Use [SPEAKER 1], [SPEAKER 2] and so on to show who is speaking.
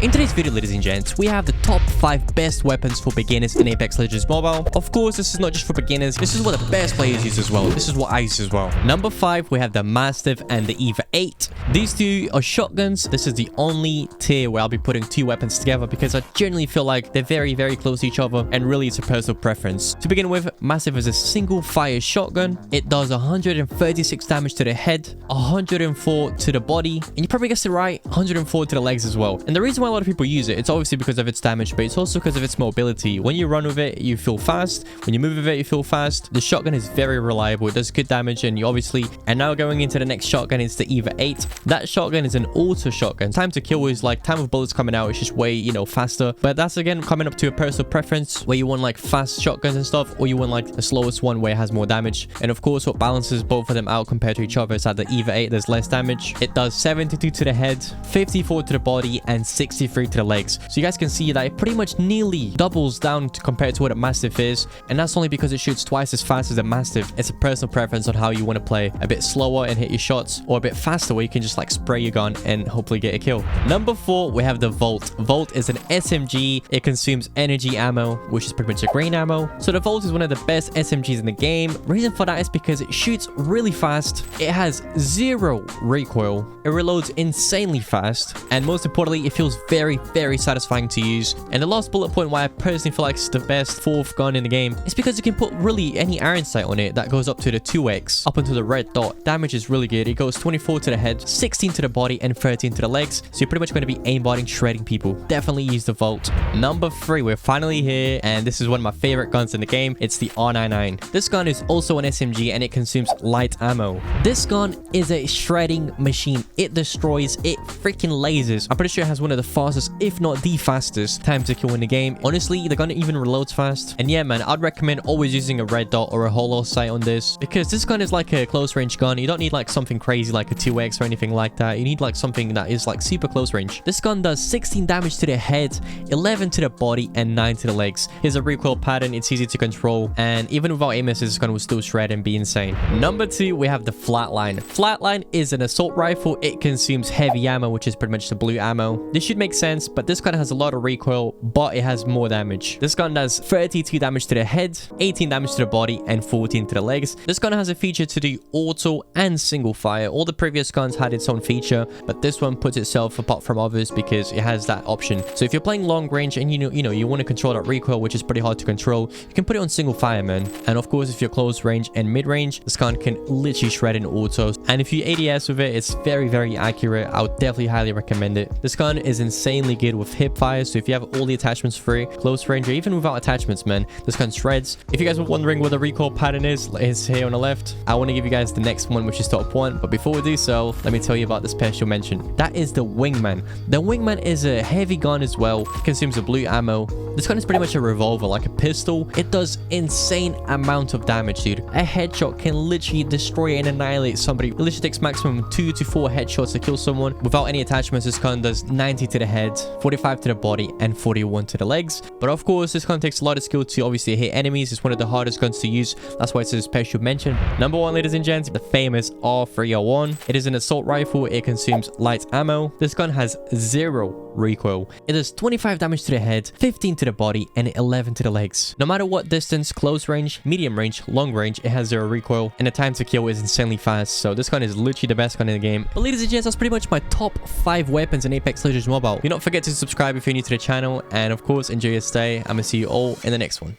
[SPEAKER 1] In today's video, ladies and gents, we have the top 5 best weapons for beginners in Apex Legends Mobile. Of course, this is not just for beginners, this is what the best players use as well. This is what I use as well. Number 5, we have the Mastiff and the Eva 8. These two are shotguns. This is the only tier where I'll be putting two weapons together because I generally feel like they're very, very close to each other and really it's a personal preference. To begin with, Mastiff is a single fire shotgun. It does 136 damage to the head, 104 to the body, and you probably guessed it right, 104 to the legs as well. And the reason why a lot of people use it, it's obviously because of its damage, but it's also because of its mobility. When you run with it, you feel fast. When you move with it, you feel fast. The shotgun is very reliable. It does good damage, and you obviously... And now going into the next shotgun is the Eva 8. That shotgun is an auto shotgun. Time to kill is like time of bullets coming out. It's just way, you know, faster. But that's again coming up to a personal preference where you want like fast shotguns and stuff, or you want like the slowest one where it has more damage. And of course, what balances both of them out compared to each other is that the Eva 8 does less damage. It does 72 to the head, 54 to the body, and 63 to the legs. So you guys can see that it pretty much nearly doubles down compared to what a Mastiff is. And that's only because it shoots twice as fast as a Mastiff. It's a personal preference on how you want to play. A bit slower and hit your shots, or a bit faster where you can just like spray your gun and hopefully get a kill. Number 4, we have the Volt. Volt is an SMG. It consumes energy ammo, which is pretty much a green ammo. So the Volt is one of the best SMGs in the game. Reason for that is because it shoots really fast. It has 0 recoil. It reloads insanely fast. And most importantly, it feels very, very satisfying to use. And the last bullet point why I personally feel like it's the best 4th gun in the game is because you can put really any iron sight on it that goes up to the 2x, up into the red dot. Damage is really good. It goes 24 to the head, 16 to the body, and 13 to the legs. So you're pretty much going to be aimbotting, shredding people. Definitely use the Volt. Number 3, we're finally here, and this is one of my favorite guns in the game. It's the R99. This gun is also an SMG, and it consumes light ammo. This gun is a shredding machine. It destroys. It freaking lasers. I'm pretty sure it has one of the fastest, if not the fastest, time to kill in the game. Honestly, the gun even reloads fast. And yeah, man, I'd recommend always using a red dot or a holo sight on this because this gun is like a close range gun. You don't need like something crazy like a 2x or anything like that. You need like something that is like super close range. This gun does 16 damage to the head, 11 to the body, and 9 to the legs. Here's a recoil pattern. It's easy to control, and even without aim assist, this gun will still shred and be insane. Number 2, we have the Flatline. Flatline is an assault rifle. It consumes heavy ammo, which is pretty much the blue ammo. This should make sense, but this gun has a lot of recoil, but it has more damage. This gun does 32 damage to the head, 18 damage to the body, and 14 to the legs. This gun has a feature to do auto and single fire. All the previous guns had its own feature, but this one puts itself apart from others because it has that option. So if you're playing long range and you want to control that recoil, which is pretty hard to control, you can put it on single fire, man. And of course, if you're close range and mid range, this gun can literally shred in auto. And if you ADS with it, it's very, very accurate. I would definitely highly recommend it. This gun is insanely good with hip fire. So if you have all the attachments free, close range, or even without attachments, man, this gun shreds. If you guys were wondering what the recoil pattern is, it's here on the left. I want to give you guys the next one, which is top 1. But before we do so, let me tell you about the special mention. That is the Wingman. The Wingman is a heavy gun as well. It consumes a blue ammo. This gun is pretty much a revolver, like a pistol. It does insane amount of damage, dude. A headshot can literally destroy and annihilate somebody. It literally takes maximum 2 to 4 headshots to kill someone. Without any attachments, this gun does 90 to the head, 45 to the body, and 41 to the legs. But of course, this gun takes a lot of skill to obviously hit enemies. It's one of the hardest guns to use. That's why it's a special mention. Number 1, ladies and gents, the famous R301. It is an assault rifle. It consumes light ammo. This gun has 0 recoil. It does 25 damage to the head, 15 to the body, and 11 to the legs. No matter what distance, close range, medium range, long range, it has 0 recoil, and the time to kill is insanely fast. So this gun is literally the best gun in the game. But ladies and gents, that's pretty much my top 5 weapons in Apex Legends Mobile. Do not forget to subscribe if you're new to the channel, and of course, enjoy your stay. I'm gonna see you all in the next one.